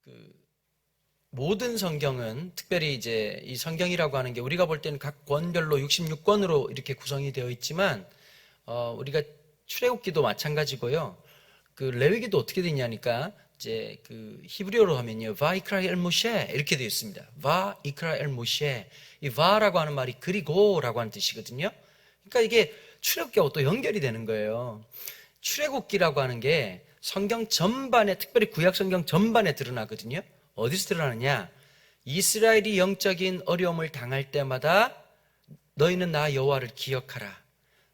그 모든 성경은 특별히 이제 이 성경이라고 하는 게 우리가 볼 때는 각 권별로 66권으로 이렇게 구성이 되어 있지만 우리가 출애굽기도 마찬가지고요. 그 레위기도 어떻게 되냐니까 이제 그 히브리어로 하면요, 바이크라 엘 모셰 이렇게 되어 있습니다. 바이크라 엘 모셰. 이 바라고 하는 말이 그리고라고 하는 뜻이거든요. 그러니까 이게 출애굽기하고 또 연결이 되는 거예요. 출애굽기라고 하는 게 성경 전반에, 특별히 구약 성경 전반에 드러나거든요. 어디서 드러나느냐? 이스라엘이 영적인 어려움을 당할 때마다 너희는 나 여호와를 기억하라.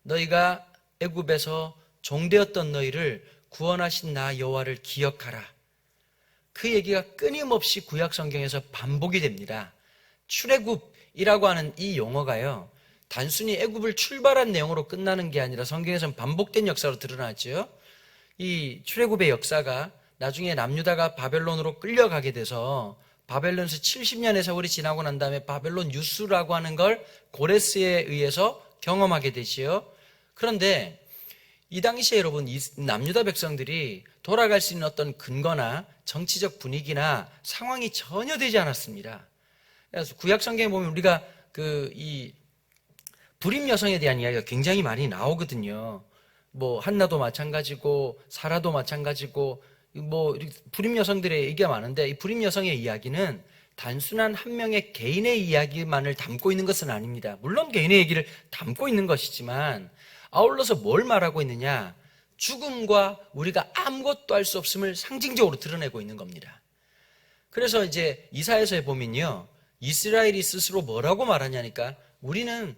너희가 애굽에서 종되었던 너희를 구원하신 나 여호와를 기억하라. 그 얘기가 끊임없이 구약 성경에서 반복이 됩니다. 출애굽이라고 하는 이 용어가요, 단순히 애굽을 출발한 내용으로 끝나는 게 아니라 성경에서는 반복된 역사로 드러나죠. 이 출애굽의 역사가 나중에 남유다가 바벨론으로 끌려가게 돼서 바벨론에서 70년의 세월이 지나고 난 다음에 바벨론 유수라고 하는 걸 고레스에 의해서 경험하게 되지요. 그런데 이 당시에 여러분, 이 남유다 백성들이 돌아갈 수 있는 어떤 근거나 정치적 분위기나 상황이 전혀 되지 않았습니다. 그래서 구약 성경에 보면 우리가 이 불임 여성에 대한 이야기가 굉장히 많이 나오거든요. 뭐 한나도 마찬가지고 사라도 마찬가지고 뭐 불임 여성들의 얘기가 많은데, 이 불임 여성의 이야기는 단순한 한 명의 개인의 이야기만을 담고 있는 것은 아닙니다. 물론 개인의 얘기를 담고 있는 것이지만 아울러서 뭘 말하고 있느냐? 죽음과 우리가 아무것도 할 수 없음을 상징적으로 드러내고 있는 겁니다. 그래서 이제 이사야서에 보면요, 이스라엘이 스스로 뭐라고 말하냐니까, 우리는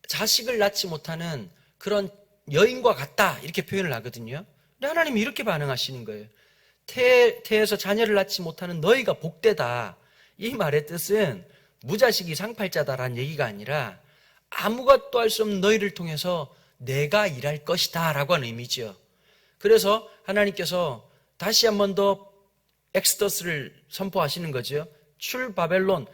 자식을 낳지 못하는 그런 여인과 같다, 이렇게 표현을 하거든요. 근데 하나님이 이렇게 반응하시는 거예요. 태에서 자녀를 낳지 못하는 너희가 복되다. 이 말의 뜻은 무자식이 상팔자다라는 얘기가 아니라 아무것도 할 수 없는 너희를 통해서 내가 일할 것이다 라고 하는 의미죠. 그래서 하나님께서 다시 한 번 더 엑스더스를 선포하시는 거죠. 출바벨론,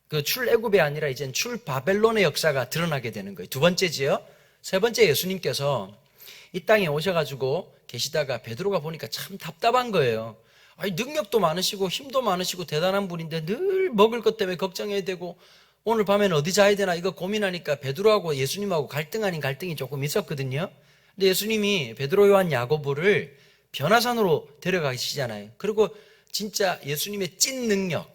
그 출애굽이 아니라 이젠 출바벨론의 역사가 드러나게 되는 거예요. 두 번째지요. 세 번째, 예수님께서 이 땅에 오셔가지고 계시다가 베드로가 보니까 참 답답한 거예요. 아니, 능력도 많으시고 힘도 많으시고 대단한 분인데 늘 먹을 것 때문에 걱정해야 되고 오늘 밤에는 어디 자야 되나 이거 고민하니까 베드로하고 예수님하고 갈등 아닌 갈등이 조금 있었거든요. 근데 예수님이 베드로, 요한, 야고보를 변화산으로 데려가시잖아요. 그리고 진짜 예수님의 찐 능력,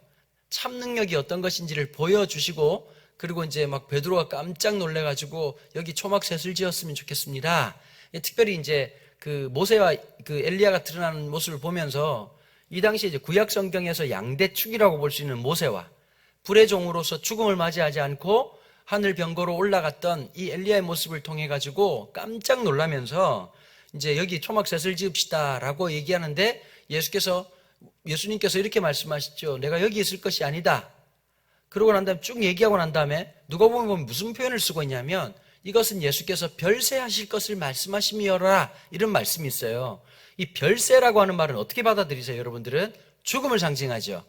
참 능력이 어떤 것인지를 보여주시고, 그리고 이제 막 베드로가 깜짝 놀래가지고 여기 초막셋을 지었으면 좋겠습니다. 특별히 이제 그 모세와 그 엘리야가 드러나는 모습을 보면서 이 당시에 이제 구약 성경에서 양대축이라고 볼 수 있는 모세와 불의 종으로서 죽음을 맞이하지 않고 하늘 병거로 올라갔던 이 엘리야의 모습을 통해 가지고 깜짝 놀라면서 이제 여기 초막셋을 지읍시다라고 얘기하는데, 예수님께서 이렇게 말씀하시죠. 내가 여기 있을 것이 아니다. 그러고 난 다음에 쭉 얘기하고 난 다음에 누가 보면 무슨 표현을 쓰고 있냐면, 이것은 예수께서 별세하실 것을 말씀하심이어라, 이런 말씀이 있어요. 이 별세라고 하는 말은 어떻게 받아들이세요, 여러분들은? 죽음을 상징하죠.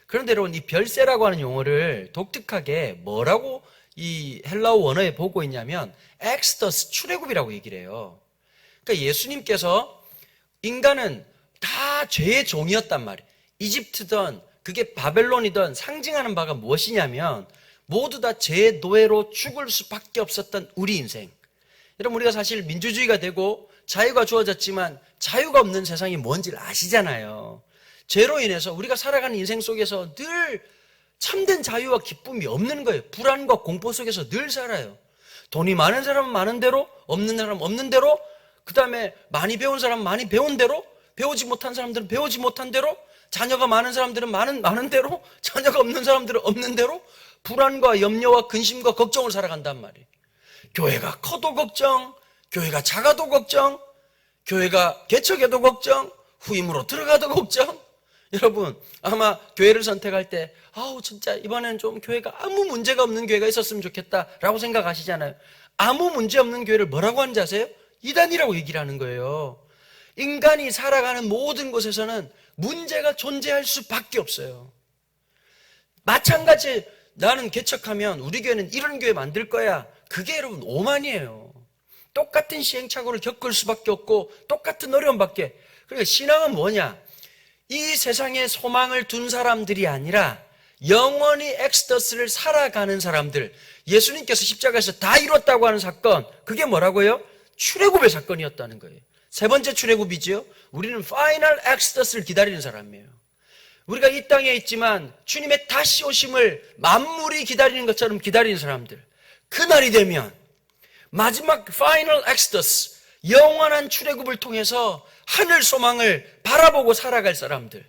그런데 여러분, 이 별세라고 하는 용어를 독특하게 뭐라고 이 헬라어 원어에 보고 있냐면 엑스더스, 출애굽이라고 얘기를 해요. 그러니까 예수님께서 인간은 다 죄의 종이었단 말이에요. 이집트든 그게 바벨론이든 상징하는 바가 무엇이냐면 모두 다 죄의 노예로 죽을 수밖에 없었던 우리 인생. 여러분, 우리가 사실 민주주의가 되고 자유가 주어졌지만 자유가 없는 세상이 뭔지를 아시잖아요. 죄로 인해서 우리가 살아가는 인생 속에서 늘 참된 자유와 기쁨이 없는 거예요. 불안과 공포 속에서 늘 살아요. 돈이 많은 사람은 많은 대로, 없는 사람은 없는 대로, 그 다음에 많이 배운 사람은 많이 배운 대로, 배우지 못한 사람들은 배우지 못한 대로, 자녀가 많은 사람들은 많은 대로, 자녀가 없는 사람들은 없는 대로 불안과 염려와 근심과 걱정을 살아간단 말이에요. 교회가 커도 걱정, 교회가 작아도 걱정, 교회가 개척해도 걱정, 후임으로 들어가도 걱정. 여러분, 아마 교회를 선택할 때 진짜 이번엔 좀 교회가 아무 문제가 없는 교회가 있었으면 좋겠다라고 생각하시잖아요. 아무 문제 없는 교회를 뭐라고 하는지 아세요? 이단이라고 얘기를 하는 거예요. 인간이 살아가는 모든 곳에서는 문제가 존재할 수밖에 없어요. 마찬가지, 나는 개척하면 우리 교회는 이런 교회 만들 거야. 그게 여러분 오만이에요. 똑같은 시행착오를 겪을 수밖에 없고 똑같은 어려움밖에. 그러니까 신앙은 뭐냐? 이 세상에 소망을 둔 사람들이 아니라 영원히 엑스더스를 살아가는 사람들, 예수님께서 십자가에서 다 이뤘다고 하는 사건, 그게 뭐라고요? 출애굽의 사건이었다는 거예요. 세 번째 출애굽이지요. 우리는 파이널 엑스더스를 기다리는 사람이에요. 우리가 이 땅에 있지만 주님의 다시 오심을 만물이 기다리는 것처럼 기다리는 사람들, 그날이 되면 마지막 파이널 엑스더스, 영원한 출애굽을 통해서 하늘 소망을 바라보고 살아갈 사람들.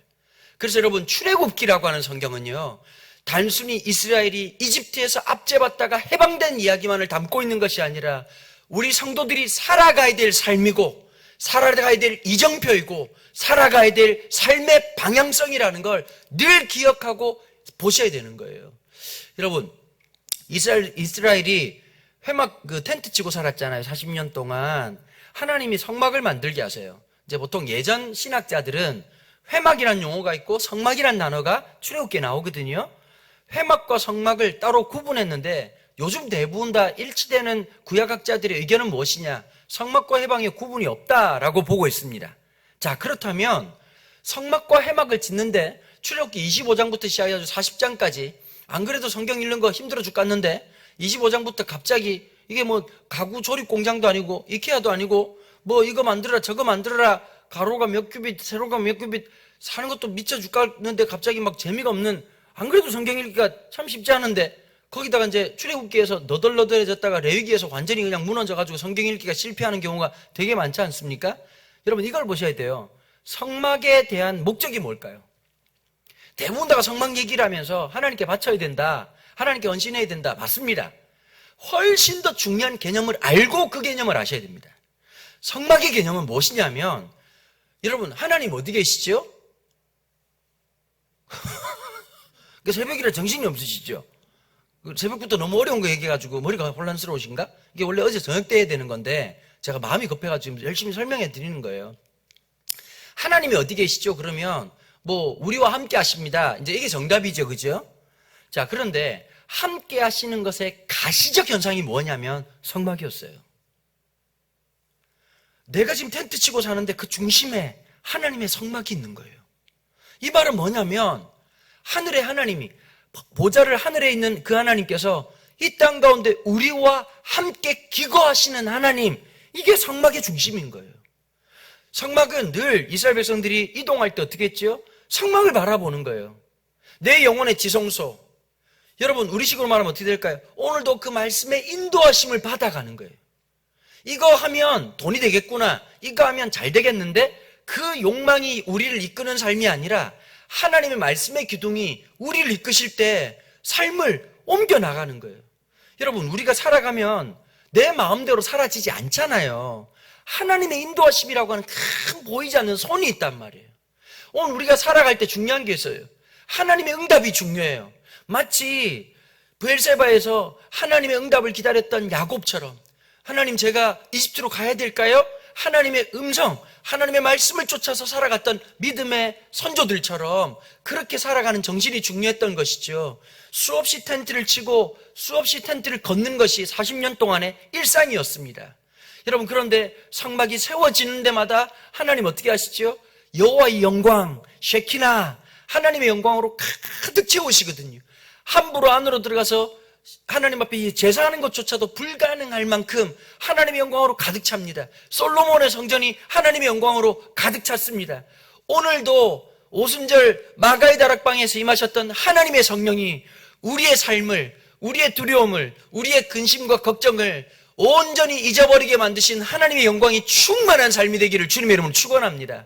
그래서 여러분, 출애굽기라고 하는 성경은요, 단순히 이스라엘이 이집트에서 압제받다가 해방된 이야기만을 담고 있는 것이 아니라 우리 성도들이 살아가야 될 삶이고, 살아가야 될 이정표이고, 살아가야 될 삶의 방향성이라는 걸 늘 기억하고 보셔야 되는 거예요. 여러분, 이스라엘이 회막 텐트 치고 살았잖아요. 40년 동안. 하나님이 성막을 만들게 하세요. 이제 보통 예전 신학자들은 회막이라는 용어가 있고 성막이라는 단어가 출애굽기에 나오거든요. 회막과 성막을 따로 구분했는데 요즘 대부분 다 일치되는 구약학자들의 의견은 무엇이냐? 성막과 회막에 구분이 없다라고 보고 있습니다. 자, 그렇다면 성막과 회막을 짓는데 출애굽기 25장부터 시작해서 40장까지 안 그래도 성경 읽는 거 힘들어 죽겠는데 25장부터 갑자기 이게 뭐 가구 조립 공장도 아니고 이케아도 아니고 뭐 이거 만들어라 저거 만들어라, 가로가 몇 큐빗 세로가 몇 큐빗 사는 것도 미쳐 죽겠는데 갑자기 막 재미가 없는, 안 그래도 성경 읽기가 참 쉽지 않은데 거기다가 이제 출애굽기에서 너덜너덜해졌다가 레위기에서 완전히 그냥 무너져가지고 성경 읽기가 실패하는 경우가 되게 많지 않습니까? 여러분, 이걸 보셔야 돼요. 성막에 대한 목적이 뭘까요? 대부분 다가 성막 얘기를 하면서 하나님께 바쳐야 된다, 하나님께 헌신해야 된다. 맞습니다. 훨씬 더 중요한 개념을 알고 그 개념을 아셔야 됩니다. 성막의 개념은 무엇이냐면, 여러분, 하나님 어디 계시죠? 새벽이라 정신이 없으시죠? 새벽부터 너무 어려운 거 얘기해가지고 머리가 혼란스러우신가? 이게 원래 어제 저녁 때 해야 되는 건데 제가 마음이 급해가지고 열심히 설명해 드리는 거예요. 하나님이 어디 계시죠? 그러면 뭐 우리와 함께 하십니다. 이제 이게 정답이죠, 그죠? 자, 그런데 함께 하시는 것의 가시적 현상이 뭐냐면 성막이었어요. 내가 지금 텐트 치고 사는데 그 중심에 하나님의 성막이 있는 거예요. 이 말은 뭐냐면 하늘의 하나님이, 보좌를 하늘에 있는 그 하나님께서 이 땅 가운데 우리와 함께 기거하시는 하나님, 이게 성막의 중심인 거예요. 성막은 늘 이스라엘 백성들이 이동할 때 어떻게 했죠? 성막을 바라보는 거예요. 내 영혼의 지성소. 여러분, 우리식으로 말하면 어떻게 될까요? 오늘도 그 말씀의 인도하심을 받아가는 거예요. 이거 하면 돈이 되겠구나, 이거 하면 잘 되겠는데, 그 욕망이 우리를 이끄는 삶이 아니라 하나님의 말씀의 기둥이 우리를 이끄실 때 삶을 옮겨나가는 거예요. 여러분, 우리가 살아가면 내 마음대로 사라지지 않잖아요. 하나님의 인도하심이라고 하는 큰 보이지 않는 손이 있단 말이에요. 오늘 우리가 살아갈 때 중요한 게 있어요. 하나님의 응답이 중요해요. 마치 브엘세바에서 하나님의 응답을 기다렸던 야곱처럼, 하나님, 제가 이집트로 가야 될까요? 하나님의 음성, 하나님의 말씀을 쫓아서 살아갔던 믿음의 선조들처럼 그렇게 살아가는 정신이 중요했던 것이죠. 수없이 텐트를 치고 수없이 텐트를 걷는 것이 40년 동안의 일상이었습니다. 여러분, 그런데 성막이 세워지는 데마다 하나님 어떻게 하시죠? 여호와의 영광, 쉐키나, 하나님의 영광으로 가득 채우시거든요. 함부로 안으로 들어가서 하나님 앞에 제사하는 것조차도 불가능할 만큼 하나님의 영광으로 가득 찹니다. 솔로몬의 성전이 하나님의 영광으로 가득 찼습니다. 오늘도 오순절 마가의 다락방에서 임하셨던 하나님의 성령이 우리의 삶을, 우리의 두려움을, 우리의 근심과 걱정을 온전히 잊어버리게 만드신 하나님의 영광이 충만한 삶이 되기를 주님의 이름으로 축원합니다.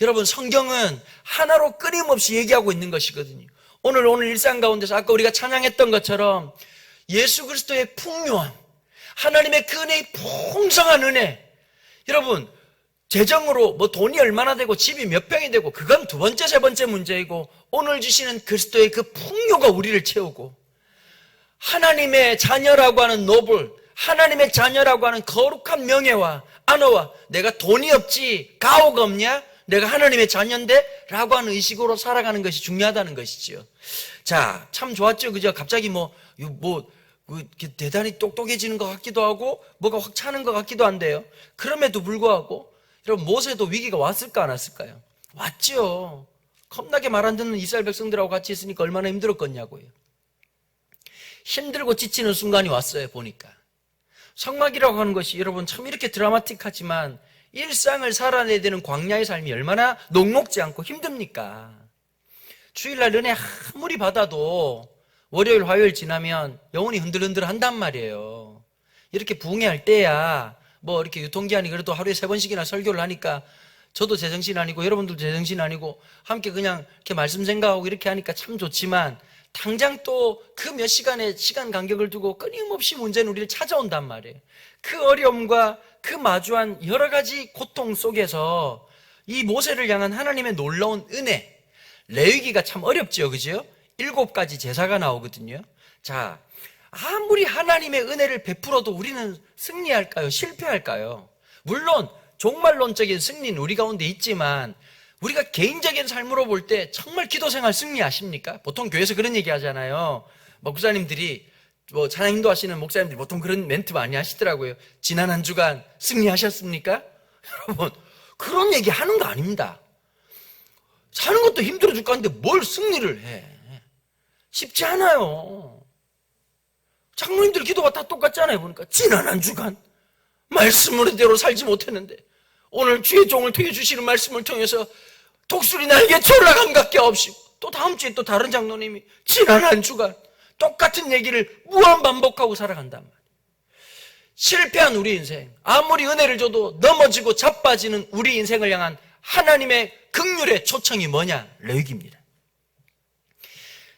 여러분, 성경은 하나로 끊임없이 얘기하고 있는 것이거든요. 오늘 일상 가운데서 아까 우리가 찬양했던 것처럼 예수 그리스도의 풍요함, 하나님의 그 은혜의 풍성한 은혜. 여러분, 재정으로 뭐 돈이 얼마나 되고 집이 몇 평이 되고 그건 두 번째, 세 번째 문제이고, 오늘 주시는 그리스도의 그 풍요가 우리를 채우고, 하나님의 자녀라고 하는 노블, 하나님의 자녀라고 하는 거룩한 명예와 안호와, 내가 돈이 없지 가오가 없냐? 내가 하나님의 자녀인데? 라고 하는 의식으로 살아가는 것이 중요하다는 것이지요. 자, 참 좋았죠, 그죠? 갑자기 대단히 똑똑해지는 것 같기도 하고 뭐가 확 차는 것 같기도 한데요. 그럼에도 불구하고 여러분, 모세도 위기가 왔을까 안 왔을까요? 왔죠. 겁나게 말 안 듣는 이스라엘 백성들하고 같이 있으니까 얼마나 힘들었겠냐고요. 힘들고 지치는 순간이 왔어요. 보니까 성막이라고 하는 것이 여러분 참 이렇게 드라마틱하지만 일상을 살아내야 되는 광야의 삶이 얼마나 녹록지 않고 힘듭니까? 주일날 은혜 아무리 받아도 월요일 화요일 지나면 영혼이 흔들흔들 한단 말이에요. 이렇게 부흥회할 때야 뭐 이렇게 유통기한이 그래도 하루에 3번씩이나 설교를 하니까 저도 제정신 아니고 여러분들도 제정신 아니고 함께 그냥 이렇게 말씀 생각하고 이렇게 하니까 참 좋지만 당장 또 그 몇 시간의 시간 간격을 두고 끊임없이 문제는 우리를 찾아온단 말이에요. 그 어려움과 그 마주한 여러 가지 고통 속에서 이 모세를 향한 하나님의 놀라운 은혜, 레위기가 참 어렵죠, 그죠? 7가지 제사가 나오거든요. 자, 아무리 하나님의 은혜를 베풀어도 우리는 승리할까요? 실패할까요? 물론 종말론적인 승리는 우리 가운데 있지만 우리가 개인적인 삶으로 볼 때 정말 기도생활 승리하십니까? 보통 교회에서 그런 얘기 하잖아요. 목사님들이 찬양 인도하시는 목사님들이 보통 그런 멘트 많이 하시더라고요. 지난 한 주간 승리하셨습니까? 여러분 그런 얘기 하는 거 아닙니다. 사는 것도 힘들어 죽겠는데 뭘 승리를 해. 쉽지 않아요. 장로님들 기도가 다 똑같잖아요. 보니까 지난 한 주간 말씀으로대로 살지 못했는데 오늘 주의 종을 통해 주시는 말씀을 통해서 독수리 날개쳐 올라간 것밖에 없이 또 다음 주에 또 다른 장로님이 지난 한 주간 똑같은 얘기를 무한 반복하고 살아간단 말이에요. 실패한 우리 인생, 아무리 은혜를 줘도 넘어지고 자빠지는 우리 인생을 향한 하나님의 긍휼의 초청이 뭐냐? 레위기입니다.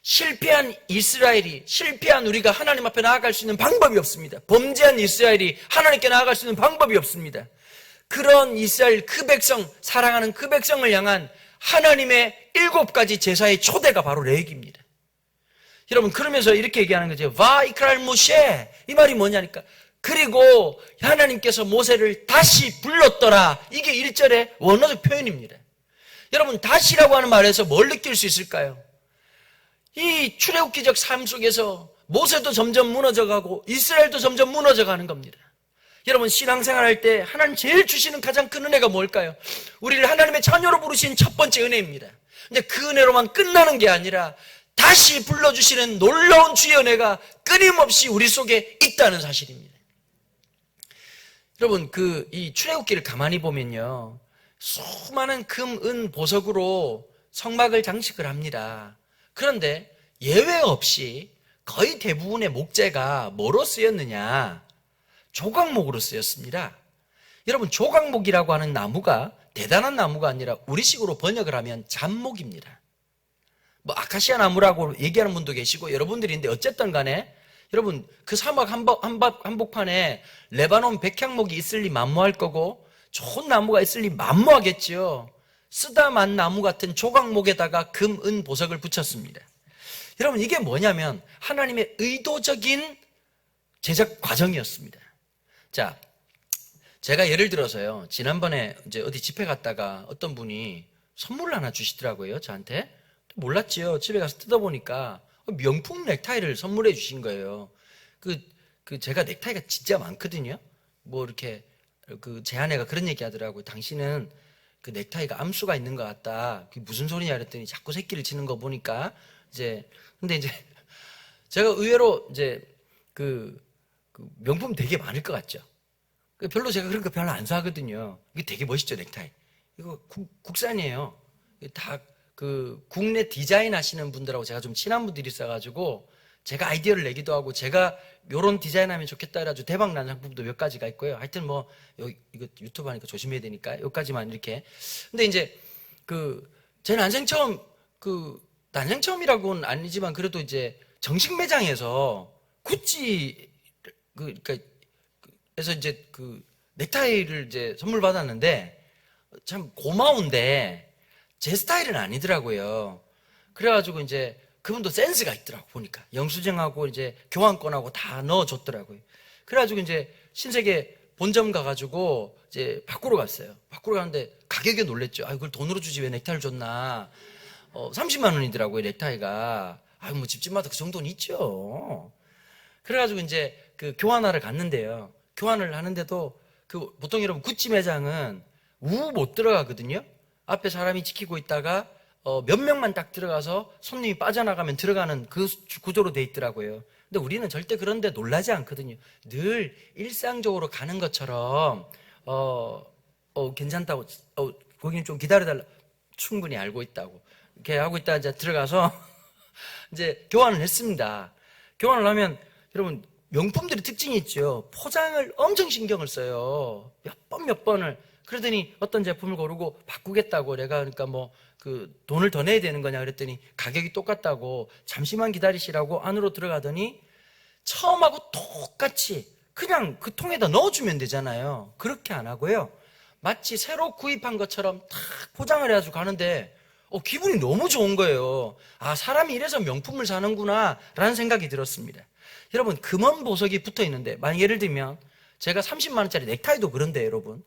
실패한 이스라엘이, 실패한 우리가 하나님 앞에 나아갈 수 있는 방법이 없습니다. 범죄한 이스라엘이 하나님께 나아갈 수 있는 방법이 없습니다. 그런 이스라엘 그 백성, 사랑하는 그 백성을 향한 하나님의 7가지 제사의 초대가 바로 레위기입니다. 여러분 그러면서 이렇게 얘기하는 거죠. 바이크랄 모셰, 이 말이 뭐냐니까 그리고 하나님께서 모세를 다시 불렀더라. 이게 1절의 원어적 표현입니다. 여러분 다시라고 하는 말에서 뭘 느낄 수 있을까요? 이 출애굽기적 삶 속에서 모세도 점점 무너져가고 이스라엘도 점점 무너져가는 겁니다. 여러분 신앙생활 할 때 하나님 제일 주시는 가장 큰 은혜가 뭘까요? 우리를 하나님의 자녀로 부르신 첫 번째 은혜입니다. 근데 그 은혜로만 끝나는 게 아니라 다시 불러주시는 놀라운 주의 은혜가 끊임없이 우리 속에 있다는 사실입니다. 여러분 이 출애굽기를 가만히 보면요 수많은 금, 은, 보석으로 성막을 장식을 합니다. 그런데 예외 없이 거의 대부분의 목재가 뭐로 쓰였느냐? 조각목으로 쓰였습니다. 여러분 조각목이라고 하는 나무가 대단한 나무가 아니라 우리식으로 번역을 하면 잡목입니다. 뭐 아카시아 나무라고 얘기하는 분도 계시고 여러분들이 있는데 어쨌든 간에 여러분 그 사막 한복판에 레바논 백향목이 있을 리 만무할 거고 좋은 나무가 있을 리 만무하겠죠. 쓰다만 나무 같은 조각목에다가 금, 은, 보석을 붙였습니다. 여러분 이게 뭐냐면 하나님의 의도적인 제작 과정이었습니다. 자, 제가 예를 들어서요 지난번에 이제 어디 집회 갔다가 어떤 분이 선물을 하나 주시더라고요. 저한테 몰랐지요. 집에 가서 뜯어보니까 명품 넥타이를 선물해 주신 거예요. 제가 넥타이가 진짜 많거든요. 뭐 이렇게 제 아내가 그런 얘기 하더라고요. 당신은 그 넥타이가 암수가 있는 것 같다. 그게 무슨 소리냐 그랬더니 자꾸 새끼를 치는 거 보니까 근데 이제 제가 의외로 그 명품 되게 많을 것 같죠. 별로 제가 그런 거 별로 안 사거든요. 이게 되게 멋있죠, 넥타이. 이거 국산이에요. 다 국내 디자인 하시는 분들하고 제가 좀 친한 분들이 있어가지고 제가 아이디어를 내기도 하고 제가 요런 디자인 하면 좋겠다 해가지고 대박 난 상품도 몇 가지가 있고요. 하여튼 뭐 이거 유튜브 하니까 조심해야 되니까 여기까지만 이렇게. 근데 이제 제 난생 처음 난생 처음이라고는 아니지만 그래도 이제 정식 매장에서 구찌 그래서 이제 넥타이를 이제 선물 받았는데 참 고마운데 제 스타일은 아니더라고요. 그래가지고 이제 그분도 센스가 있더라고 보니까 영수증하고 이제 교환권하고 다 넣어줬더라고요. 그래가지고 이제 신세계 본점 가가지고 이제 바꾸러 갔어요. 바꾸러 가는데 가격에 놀랬죠. 이걸 돈으로 주지 왜 넥타이를 줬나? 30만 원이더라고요 넥타이가. 뭐 집집마다 그 정도는 있죠. 그래가지고 이제 교환하러 갔는데요. 교환을 하는데도 보통 여러분 구찌 매장은 못 들어가거든요. 앞에 사람이 지키고 있다가 몇 명만 딱 들어가서 손님이 빠져나가면 들어가는 그 구조로 돼 있더라고요. 근데 우리는 절대 그런데 놀라지 않거든요. 늘 일상적으로 가는 것처럼 괜찮다고, 고객님 좀 기다려달라, 충분히 알고 있다고 이렇게 하고 있다. 이제 들어가서 이제 교환을 했습니다. 교환을 하면 여러분, 명품들의 특징이 있죠. 포장을 엄청 신경을 써요. 몇 번을. 그러더니 어떤 제품을 고르고 바꾸겠다고, 내가 그러니까 뭐 그 돈을 더 내야 되는 거냐 그랬더니 가격이 똑같다고 잠시만 기다리시라고 안으로 들어가더니 처음하고 똑같이 그냥 그 통에다 넣어주면 되잖아요. 그렇게 안 하고요, 마치 새로 구입한 것처럼 탁 포장을 해가지고 가는데 기분이 너무 좋은 거예요. 아, 사람이 이래서 명품을 사는구나 라는 생각이 들었습니다. 여러분, 금원 보석이 붙어 있는데, 만약 예를 들면 제가 30만 원짜리 넥타이도 그런데 여러분,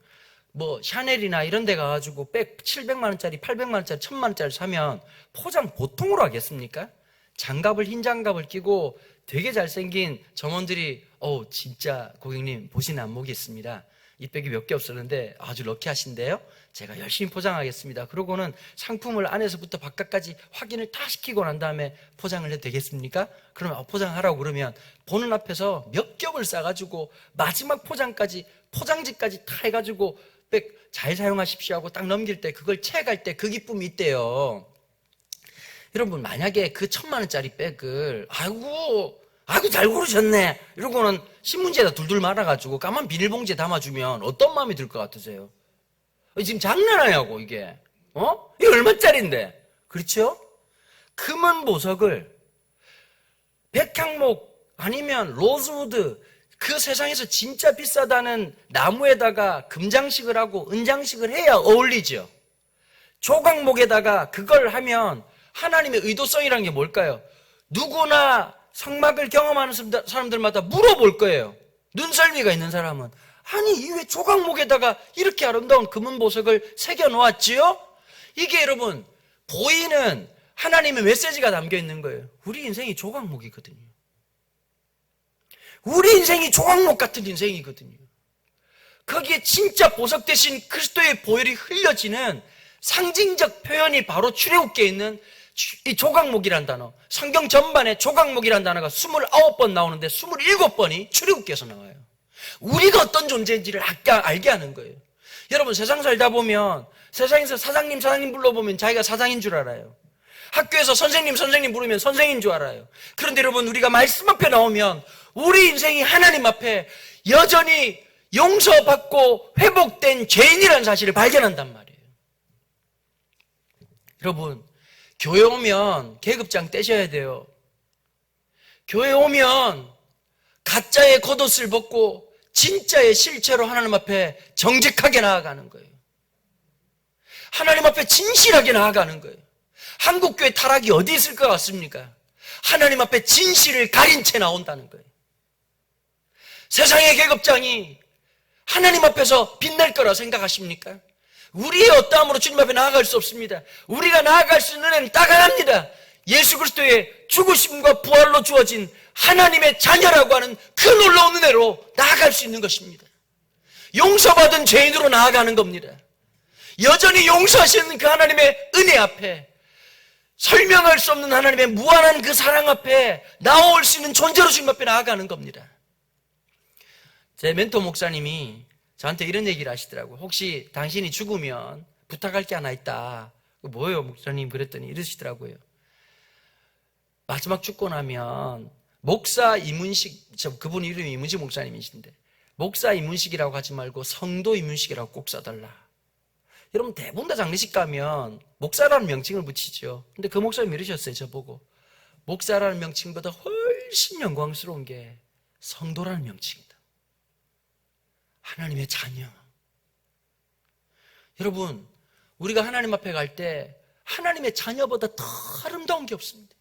뭐 샤넬이나 이런 데 가가지고 백 700만 원짜리, 800만 원짜리, 1000만 원짜리 사면 포장 보통으로 하겠습니까? 장갑을, 흰 장갑을 끼고 되게 잘생긴 점원들이 진짜 고객님 보시는 안목이 있습니다. 이 백이 몇 개 없었는데 아주 럭키하신데요, 제가 열심히 포장하겠습니다. 그러고는 상품을 안에서부터 바깥까지 확인을 다 시키고 난 다음에 포장을 해도 되겠습니까? 그러면 포장하라고 그러면 보는 앞에서 몇 겹을 싸가지고 마지막 포장까지, 포장지까지 다 해가지고 백 잘 사용하십시오 하고 딱 넘길 때, 그걸 체크할 때 그 기쁨이 있대요. 여러분, 만약에 그 1000만 원짜리 백을 아이고 잘 고르셨네 이러고는 신문지에다 둘둘 말아가지고 까만 비닐봉지에 담아주면 어떤 마음이 들 것 같으세요? 지금 장난하냐고, 이게 이게 얼마짜린데? 그렇죠? 금은 보석을 백향목 아니면 로즈우드, 그 세상에서 진짜 비싸다는 나무에다가 금장식을 하고 은장식을 해야 어울리죠. 조각목에다가 그걸 하면 하나님의 의도성이란 게 뭘까요? 누구나 성막을 경험하는 사람들마다 물어볼 거예요. 눈썰미가 있는 사람은, 아니 이 왜 조각목에다가 이렇게 아름다운 금은 보석을 새겨 놓았지요? 이게 여러분, 보이는 하나님의 메시지가 담겨 있는 거예요. 우리 인생이 조각목이거든요. 우리 인생이 조각목 같은 인생이거든요. 거기에 진짜 보석 대신 그리스도의 보혈이 흘려지는 상징적 표현이 바로 출애굽기에 있는 이 조각목이란 단어. 성경 전반에 조각목이란 단어가 29번 나오는데 27번이 출애굽기에서 나와요. 우리가 어떤 존재인지를 알게 하는 거예요. 여러분, 세상 살다 보면 세상에서 사장님 불러보면 자기가 사장인 줄 알아요. 학교에서 선생님 부르면 선생인 줄 알아요. 그런데 여러분, 우리가 말씀 앞에 나오면 우리 인생이 하나님 앞에 여전히 용서받고 회복된 죄인이라는 사실을 발견한단 말이에요. 여러분, 교회 오면 계급장 떼셔야 돼요. 교회 오면 가짜의 겉옷을 벗고 진짜의 실체로 하나님 앞에 정직하게 나아가는 거예요. 하나님 앞에 진실하게 나아가는 거예요. 한국교회 타락이 어디 있을 것 같습니까? 하나님 앞에 진실을 가린 채 나온다는 거예요. 세상의 계급장이 하나님 앞에서 빛날 거라 생각하십니까? 우리의 어떠함으로 주님 앞에 나아갈 수 없습니다. 우리가 나아갈 수 있는 은혜는 딱 하나입니다. 예수 그리스도의 죽으심과 부활로 주어진 하나님의 자녀라고 하는 그 놀라운 은혜로 나아갈 수 있는 것입니다. 용서받은 죄인으로 나아가는 겁니다. 여전히 용서하시는 그 하나님의 은혜 앞에, 설명할 수 없는 하나님의 무한한 그 사랑 앞에 나올 수 있는 존재로 주님 앞에 나아가는 겁니다. 제 멘토 목사님이 저한테 이런 얘기를 하시더라고요. 혹시 당신이 죽으면 부탁할 게 하나 있다. 뭐예요, 목사님? 그랬더니 이러시더라고요. 마지막 죽고 나면 목사 이문식, 그분 이름이 이문식 목사님이신데, 목사 이문식이라고 하지 말고 성도 이문식이라고 꼭 써달라. 여러분, 대부분 다 장례식 가면 목사라는 명칭을 붙이죠. 근데 그 목사님이 이러셨어요, 저보고. 목사라는 명칭보다 훨씬 영광스러운 게 성도라는 명칭이다. 하나님의 자녀. 여러분, 우리가 하나님 앞에 갈 때 하나님의 자녀보다 더 아름다운 게 없습니다.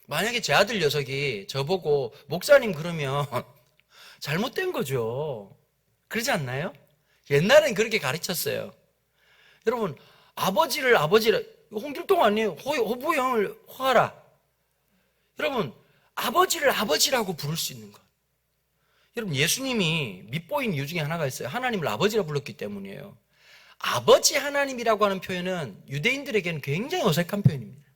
만약에 제 아들 녀석이 저보고 목사님 그러면 잘못된 거죠. 그러지 않나요? 옛날엔 그렇게 가르쳤어요. 여러분, 아버지를 홍길동 아니에요. 호부형을 호하라. 여러분, 아버지를 아버지라고 부를 수 있는 것. 여러분, 예수님이 밑보인 이유 중에 하나가 있어요. 하나님을 아버지라 불렀기 때문이에요. 아버지 하나님이라고 하는 표현은 유대인들에게는 굉장히 어색한 표현입니다.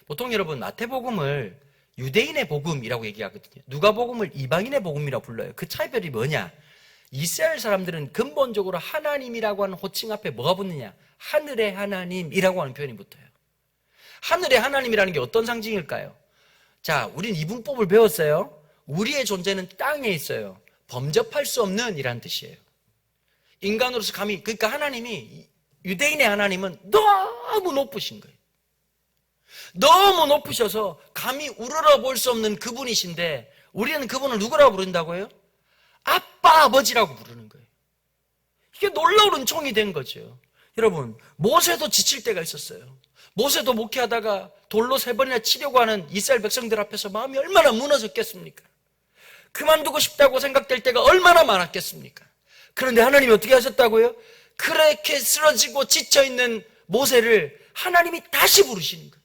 보통 여러분 마태복음을 유대인의 복음이라고 얘기하거든요. 누가복음을 이방인의 복음이라고 불러요. 그 차이별이 뭐냐? 이스라엘 사람들은 근본적으로 하나님이라고 하는 호칭 앞에 뭐가 붙느냐? 하늘의 하나님이라고 하는 표현이 붙어요. 하늘의 하나님이라는 게 어떤 상징일까요? 자, 우린 이분법을 배웠어요. 우리의 존재는 땅에 있어요. 범접할 수 없는 이란 뜻이에요. 인간으로서 감히, 그러니까 하나님이, 유대인의 하나님은 너무 높으신 거예요. 너무 높으셔서 감히 우러러볼 수 없는 그분이신데 우리는 그분을 누구라고 부른다고요? 아빠, 아버지라고 부르는 거예요. 이게 놀라운 은총이 된 거죠. 여러분, 모세도 지칠 때가 있었어요. 모세도 목회하다가 돌로 3번이나 치려고 하는 이스라엘 백성들 앞에서 마음이 얼마나 무너졌겠습니까? 그만두고 싶다고 생각될 때가 얼마나 많았겠습니까? 그런데 하나님이 어떻게 하셨다고요? 그렇게 쓰러지고 지쳐있는 모세를 하나님이 다시 부르시는 거예요.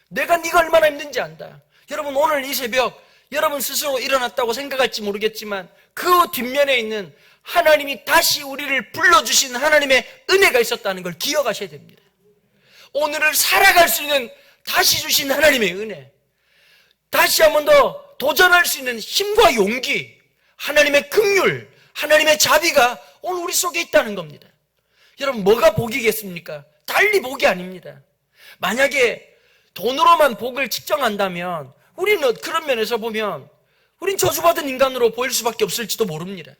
내가 네가 얼마나 힘든지 안다. 여러분, 오늘 이 새벽 여러분 스스로 일어났다고 생각할지 모르겠지만 그 뒷면에 있는 하나님이 다시 우리를 불러주신 하나님의 은혜가 있었다는 걸 기억하셔야 됩니다. 오늘을 살아갈 수 있는 다시 주신 하나님의 은혜, 다시 한 번 더 도전할 수 있는 힘과 용기, 하나님의 긍휼, 하나님의 자비가 오늘 우리 속에 있다는 겁니다. 여러분, 뭐가 복이겠습니까? 달리 복이 아닙니다. 만약에 돈으로만 복을 측정한다면 우리는 그런 면에서 보면 우린 저주받은 인간으로 보일 수밖에 없을지도 모릅니다.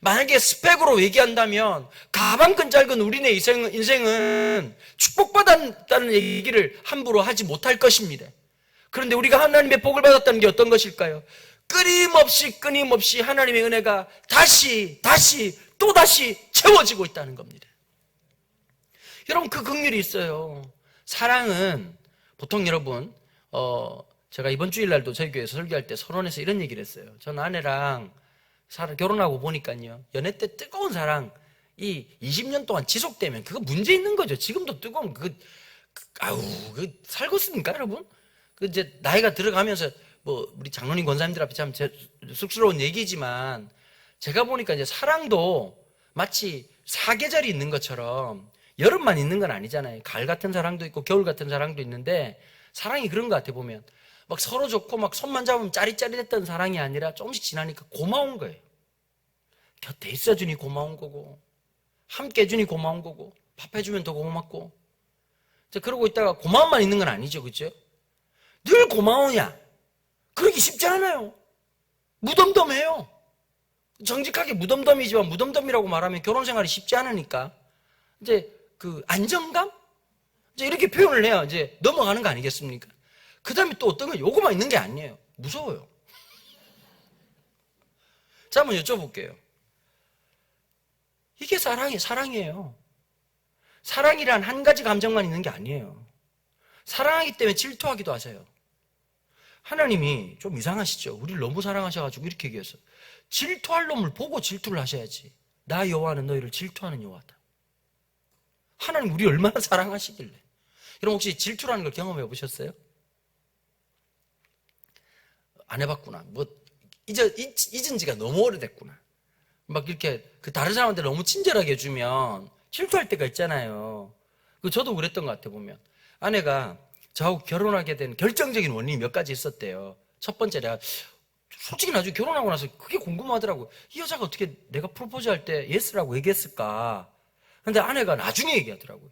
만약에 스펙으로 얘기한다면 가방끈 짧은 우리네 인생은 축복받았다는 얘기를 함부로 하지 못할 것입니다. 그런데 우리가 하나님의 복을 받았다는 게 어떤 것일까요? 끊임없이 하나님의 은혜가 다시 또다시 채워지고 있다는 겁니다. 여러분, 그 긍휼이 있어요. 사랑은 보통 여러분 제가 이번 주일날도 저희 교회에서 설교할 때 서론에서 이런 얘기를 했어요. 전 아내랑 결혼하고 보니까요, 연애 때 뜨거운 사랑 이 20년 동안 지속되면 그거 문제 있는 거죠. 지금도 뜨거운 그 살겠습니까, 여러분? 그 이제 나이가 들어가면서 뭐 우리 장로님 권사님들 앞에 참 쑥스러운 얘기지만 제가 보니까 이제 사랑도 마치 사계절이 있는 것처럼 여름만 있는 건 아니잖아요. 가을 같은 사랑도 있고 겨울 같은 사랑도 있는데 사랑이 그런 것 같아. 보면 막 서로 좋고 막 손만 잡으면 짜릿짜릿했던 사랑이 아니라 조금씩 지나니까 고마운 거예요. 곁에 있어주니 고마운 거고, 함께 해주니 고마운 거고, 밥 해주면 더 고맙고. 그러고 있다가 고마움만 있는 건 아니죠, 그렇죠? 늘 고마우냐? 그러기 쉽지 않아요. 무덤덤해요. 정직하게 무덤덤이지만 무덤덤이라고 말하면 결혼 생활이 쉽지 않으니까 이제 그 안정감? 이제 이렇게 표현을 해야 이제 넘어가는 거 아니겠습니까? 그 다음에 또 어떤 건 요거만 있는 게 아니에요. 무서워요. 자, 한번 여쭤볼게요. 이게 사랑이에요. 사랑이란 한 가지 감정만 있는 게 아니에요. 사랑하기 때문에 질투하기도 하세요. 하나님이 좀 이상하시죠? 우리를 너무 사랑하셔가지고 이렇게 얘기했어. 질투할 놈을 보고 질투를 하셔야지. 나 여호와는 너희를 질투하는 여호와다. 하나님 우리 얼마나 사랑하시길래. 여러분, 혹시 질투라는 걸 경험해 보셨어요? 안 해봤구나. 뭐 잊은 지가 너무 오래됐구나. 막 이렇게 그 다른 사람한테 너무 친절하게 해주면 질투할 때가 있잖아요. 저도 그랬던 것 같아. 보면 아내가 저하고 결혼하게 된 결정적인 원인이 몇 가지 있었대요. 첫 번째, 내가 솔직히 나중에 결혼하고 나서 그게 궁금하더라고요. 이 여자가 어떻게 내가 프로포즈 할 때 예스라고 얘기했을까? 근데 아내가 나중에 얘기하더라고요.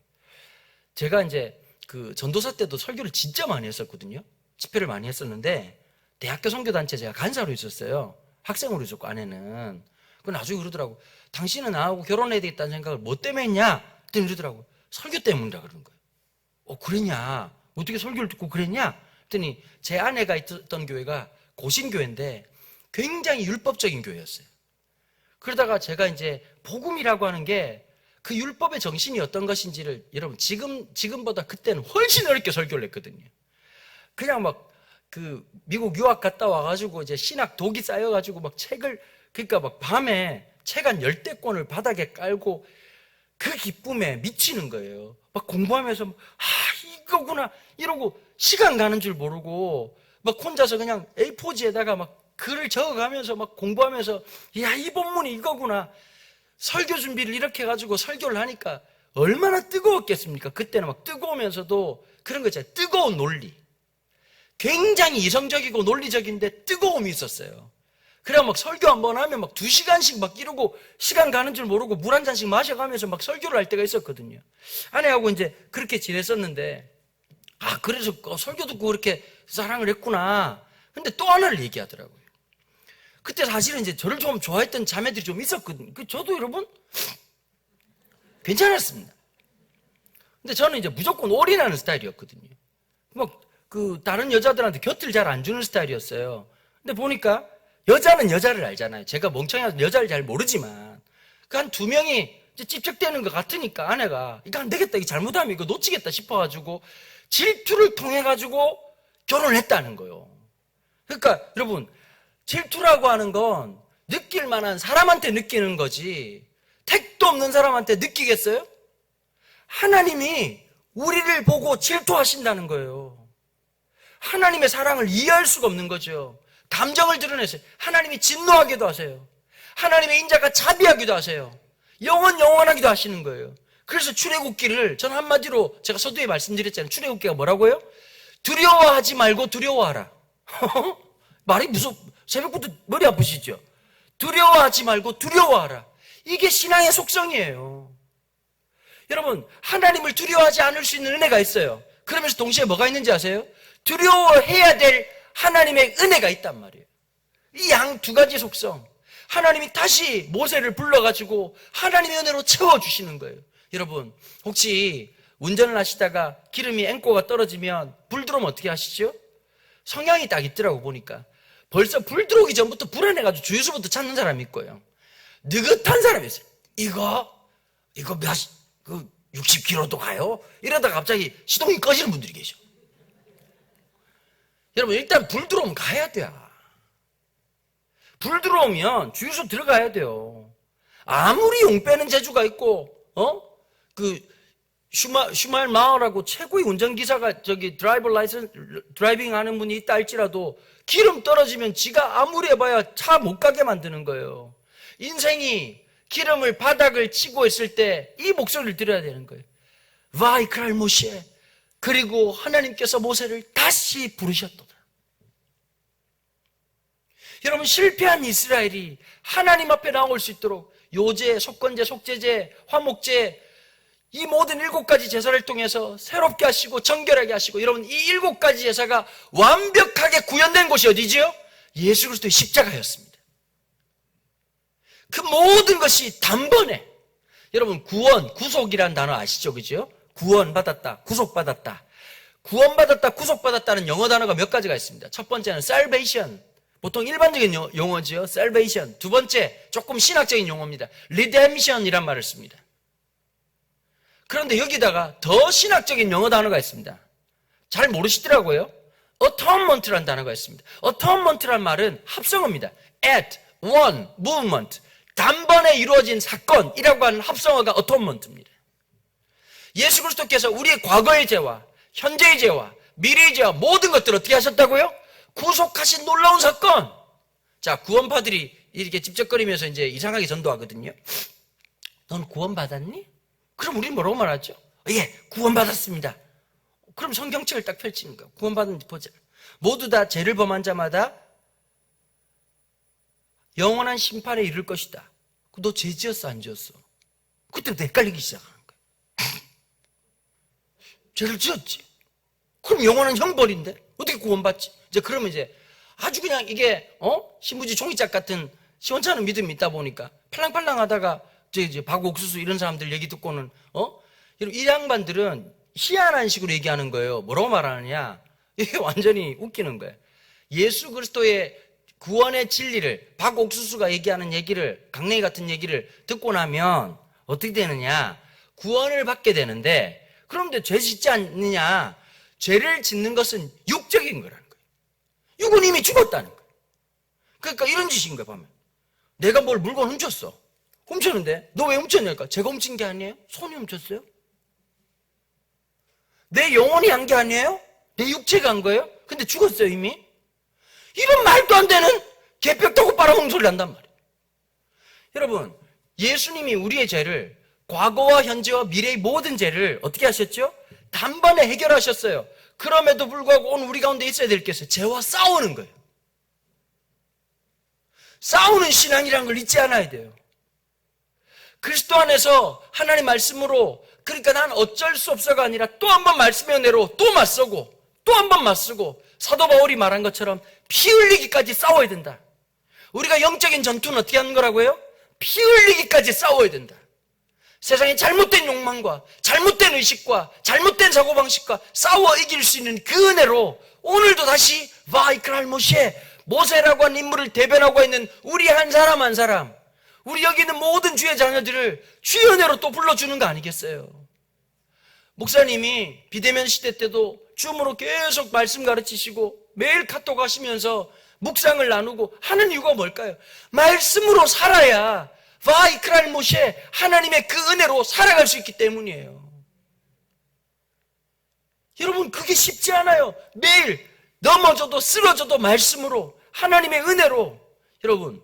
제가 이제 그 전도사 때도 설교를 진짜 많이 했었거든요. 집회를 많이 했었는데 대학교 선교단체 제가 간사로 있었어요. 학생으로 있었고 아내는. 그 나중에 그러더라고. 당신은 나하고 결혼해야 되겠다는 생각을 뭐 때문에 했냐? 그랬더니 그러더라고. 설교 때문이라 그러는 거예요. 그랬냐? 어떻게 설교를 듣고 그랬냐? 그랬더니 제 아내가 있던 교회가 고신교회인데 굉장히 율법적인 교회였어요. 그러다가 제가 이제 복음이라고 하는 게 그 율법의 정신이 어떤 것인지를 여러분 지금보다 그때는 훨씬 어렵게 설교를 했거든요. 그냥 막 그 미국 유학 갔다 와가지고 이제 신학 독이 쌓여가지고 막 책을, 그러니까 막 밤에 책 한 10대권을 바닥에 깔고 그 기쁨에 미치는 거예요. 막 공부하면서 이거구나 이러고 시간 가는 줄 모르고 막 혼자서 그냥 A4지에다가 막 글을 적어가면서 막 공부하면서 야, 이 본문이 이거구나. 설교 준비를 이렇게 해가지고 설교를 하니까 얼마나 뜨거웠겠습니까? 그때는 막 뜨거우면서도 그런 거 있잖아요. 뜨거운 논리. 굉장히 이성적이고 논리적인데 뜨거움이 있었어요. 그래 막 설교 한번 하면 막 2시간씩 막 이러고 시간 가는 줄 모르고 물 한 잔씩 마셔가면서 막 설교를 할 때가 있었거든요. 아내하고 이제 그렇게 지냈었는데, 그래서 설교 듣고 그렇게 사랑을 했구나. 근데 또 하나를 얘기하더라고요. 그때 사실은 이제 저를 좀 좋아했던 자매들이 좀 있었거든요. 저도 여러분 괜찮았습니다. 근데 저는 이제 무조건 올인하는 스타일이었거든요. 막 다른 여자들한테 곁을 잘 안 주는 스타일이었어요. 근데 보니까 여자는 여자를 알잖아요. 제가 멍청해서 여자를 잘 모르지만 그 한 2명이 찝쩍대는 것 같으니까 아내가 이거 안 되겠다, 이거 잘못하면 이거 놓치겠다 싶어가지고 질투를 통해가지고 결혼을 했다는 거예요. 그러니까 여러분, 질투라고 하는 건 느낄 만한 사람한테 느끼는 거지 택도 없는 사람한테 느끼겠어요? 하나님이 우리를 보고 질투하신다는 거예요. 하나님의 사랑을 이해할 수가 없는 거죠. 감정을 드러내세요. 하나님이 진노하기도 하세요. 하나님의 인자가 자비하기도 하세요. 영원하기도 하시는 거예요. 그래서 출애굽기를 전 한마디로 제가 서두에 말씀드렸잖아요. 출애굽기가 뭐라고요? 두려워하지 말고 두려워하라. 말이 새벽부터 머리 아프시죠? 두려워하지 말고 두려워하라. 이게 신앙의 속성이에요. 여러분, 하나님을 두려워하지 않을 수 있는 은혜가 있어요. 그러면서 동시에 뭐가 있는지 아세요? 두려워해야 될 하나님의 은혜가 있단 말이에요. 이 양 2가지 속성. 하나님이 다시 모세를 불러가지고 하나님의 은혜로 채워주시는 거예요. 여러분, 혹시 운전을 하시다가 기름이 앵꼬가 떨어지면 불 들어오면 어떻게 하시죠? 성향이 딱 있더라고 보니까. 벌써 불 들어오기 전부터 불안해가지고 주유소부터 찾는 사람이 있고요. 느긋한 사람이 있어요. 이거 60km도 가요? 이러다가 갑자기 시동이 꺼지는 분들이 계셔. 여러분, 일단 불 들어오면 가야 돼요. 불 들어오면 주유소 들어가야 돼요. 아무리 용 빼는 재주가 있고, 슈말 마을하고 최고의 운전기사가 드라이빙 하는 분이 있다 할지라도 기름 떨어지면 지가 아무리 해봐야 차 못 가게 만드는 거예요. 인생이 기름을 바닥을 치고 있을 때 이 목소리를 들어야 되는 거예요. 바이크랄 모시에. 그리고 하나님께서 모세를 다시 부르셨도다. 여러분, 실패한 이스라엘이 하나님 앞에 나올 수 있도록 요제, 속건제, 속제제, 화목제, 이 모든 7가지 제사를 통해서 새롭게 하시고 정결하게 하시고, 여러분, 이 7가지 제사가 완벽하게 구현된 곳이 어디지요? 예수 그리스도의 십자가였습니다. 그 모든 것이 단번에, 여러분, 구원, 구속이라는 단어 아시죠? 그죠? 구원받았다, 구속받았다. 구원받았다, 구속받았다는 영어 단어가 몇 가지가 있습니다. 첫 번째는 salvation. 보통 일반적인 용어지요. salvation. 2번째, 조금 신학적인 용어입니다. redemption이란 말을 씁니다. 그런데 여기다가 더 신학적인 영어 단어가 있습니다. 잘 모르시더라고요. atonement라는 단어가 있습니다. atonement란 말은 합성어입니다. at, one, movement. 단번에 이루어진 사건이라고 하는 합성어가 atonement입니다. 예수 그리스도께서 우리의 과거의 죄와 현재의 죄와 미래의 죄와 모든 것들을 어떻게 하셨다고요? 구속하신 놀라운 사건. 자, 구원파들이 이렇게 찝쩍거리면서 이제 이상하게 전도하거든요. 넌 구원받았니? 그럼 우리는 뭐라고 말하죠? 예, 구원받았습니다. 그럼 성경책을 딱 펼치는 거예요. 구원받은지 보자. 모두 다 죄를 범한 자마다 영원한 심판에 이를 것이다. 너 죄 지었어, 안 지었어? 그때부터 헷갈리기 시작하는 거예요. 죄를 지었지. 그럼 영원한 형벌인데 어떻게 구원받지? 이제 그러면 이제 아주 그냥 이게 신부지 종이짝 같은 시원찮은 믿음이 있다 보니까 팔랑팔랑 하다가 이제 박옥수수 이런 사람들 얘기 듣고는 이 양반들은 희한한 식으로 얘기하는 거예요. 뭐라고 말하느냐? 이게 완전히 웃기는 거예요. 예수 그리스도의 구원의 진리를 박옥수수가 얘기하는 얘기를, 강냉이 같은 얘기를 듣고 나면 어떻게 되느냐? 구원을 받게 되는데, 그런데 죄 짓지 않느냐? 죄를 짓는 것은 육적인 거라는 거예요. 육은 이미 죽었다는 거예요. 그러니까 이런 짓인 거예요. 보면 내가 뭘 물건 훔쳤어. 훔쳤는데 너 왜 훔쳤냐니까. 제가 훔친 게 아니에요? 손이 훔쳤어요? 내 영혼이 한 게 아니에요? 내 육체가 한 거예요? 근데 죽었어요 이미? 이런 말도 안 되는 개벽 타고 빨아먹는 소리 난단 말이에요. 여러분, 예수님이 우리의 죄를, 과거와 현재와 미래의 모든 죄를 어떻게 하셨죠? 단번에 해결하셨어요. 그럼에도 불구하고 오늘 우리 가운데 있어야 될 게 있어요. 죄와 싸우는 거예요. 싸우는 신앙이라는 걸 잊지 않아야 돼요. 그리스도 안에서 하나님 말씀으로, 그러니까 난 어쩔 수 없어가 아니라 또 한 번 말씀의 은혜로 또 맞서고 또 한 번 맞서고, 사도 바울이 말한 것처럼 피 흘리기까지 싸워야 된다. 우리가 영적인 전투는 어떻게 하는 거라고요? 피 흘리기까지 싸워야 된다. 세상의 잘못된 욕망과 잘못된 의식과 잘못된 사고방식과 싸워 이길 수 있는 그 은혜로 오늘도 다시 바이크랄 모세, 모세라고 하는 인물을 대변하고 있는 우리 한 사람 한 사람, 우리 여기 있는 모든 주의 자녀들을 주의 은혜로 또 불러주는 거 아니겠어요? 목사님이 비대면 시대 때도 줌으로 계속 말씀 가르치시고 매일 카톡 하시면서 묵상을 나누고 하는 이유가 뭘까요? 말씀으로 살아야 바이크랄 모세, 하나님의 그 은혜로 살아갈 수 있기 때문이에요. 여러분, 그게 쉽지 않아요. 매일 넘어져도 쓰러져도 말씀으로, 하나님의 은혜로. 여러분,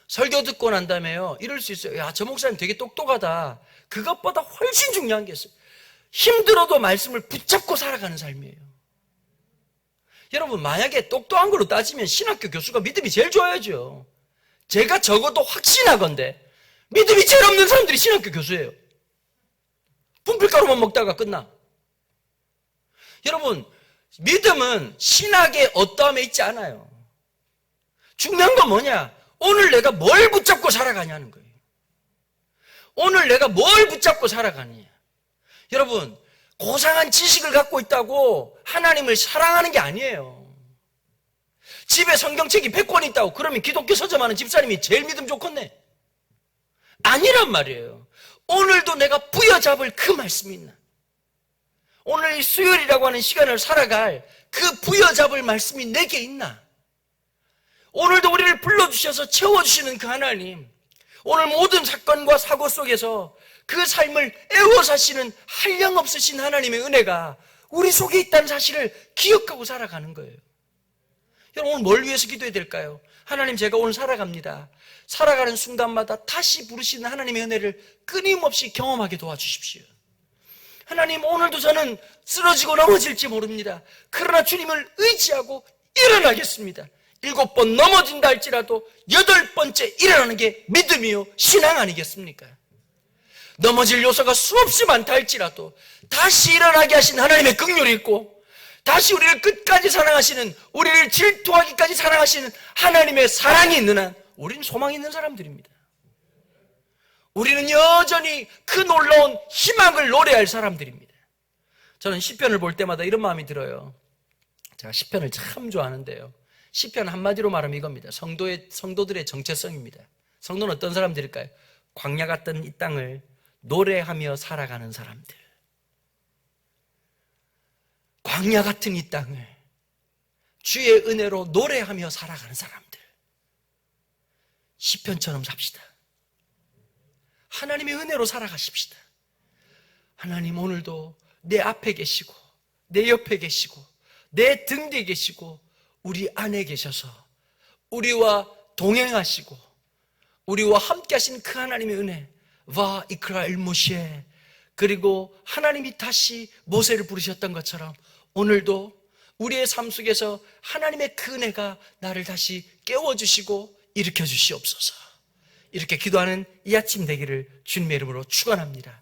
설교 듣고 난 다음에요, 이럴 수 있어요. 야, 저 목사님 되게 똑똑하다. 그것보다 훨씬 중요한 게 있어요. 힘들어도 말씀을 붙잡고 살아가는 삶이에요. 여러분, 만약에 똑똑한 걸로 따지면 신학교 교수가 믿음이 제일 좋아야죠. 제가 적어도 확신하건대 믿음이 제일 없는 사람들이 신학교 교수예요. 분필가루만 먹다가 끝나. 여러분, 믿음은 신학의 어떠함에 있지 않아요. 중요한 건 뭐냐? 오늘 내가 뭘 붙잡고 살아가냐는 거예요. 오늘 내가 뭘 붙잡고 살아가느냐. 여러분, 고상한 지식을 갖고 있다고 하나님을 사랑하는 게 아니에요. 집에 성경책이 100권 있다고 그러면 기독교 서점하는 집사님이 제일 믿음 좋겠네. 아니란 말이에요. 오늘도 내가 부여잡을 그 말씀이 있나? 오늘 이 수요일이라고 하는 시간을 살아갈 그 부여잡을 말씀이 내게 있나? 오늘도 우리를 불러주셔서 채워주시는 그 하나님, 오늘 모든 사건과 사고 속에서 그 삶을 애워 사시는 한량없으신 하나님의 은혜가 우리 속에 있다는 사실을 기억하고 살아가는 거예요. 여러분, 오늘 뭘 위해서 기도해야 될까요? 하나님, 제가 오늘 살아갑니다. 살아가는 순간마다 다시 부르시는 하나님의 은혜를 끊임없이 경험하게 도와주십시오. 하나님, 오늘도 저는 쓰러지고 넘어질지 모릅니다. 그러나 주님을 의지하고 일어나겠습니다. 7번 넘어진다 할지라도 8번째 일어나는 게 믿음이요 신앙 아니겠습니까? 넘어질 요소가 수없이 많다 할지라도 다시 일어나게 하신 하나님의 긍휼이 있고, 다시 우리를 끝까지 사랑하시는, 우리를 질투하기까지 사랑하시는 하나님의 사랑이 있는 한 우리는 소망이 있는 사람들입니다. 우리는 여전히 그 놀라운 희망을 노래할 사람들입니다. 저는 시편을 볼 때마다 이런 마음이 들어요. 제가 시편을 참 좋아하는데요, 시편 한마디로 말하면 이겁니다. 성도들의 정체성입니다. 성도는 어떤 사람들일까요? 광야 같던 이 땅을 노래하며 살아가는 사람들. 광야 같은 이 땅을 주의 은혜로 노래하며 살아가는 사람들. 시편처럼 삽시다. 하나님의 은혜로 살아가십시다. 하나님, 오늘도 내 앞에 계시고 내 옆에 계시고 내 등 뒤에 계시고 우리 안에 계셔서 우리와 동행하시고 우리와 함께 하신 그 하나님의 은혜, 와 이크라 일모시에, 그리고 하나님이 다시 모세를 부르셨던 것처럼 오늘도 우리의 삶 속에서 하나님의 그 은혜가 나를 다시 깨워주시고 일으켜 주시옵소서. 이렇게 기도하는 이 아침 되기를 주님의 이름으로 축원합니다.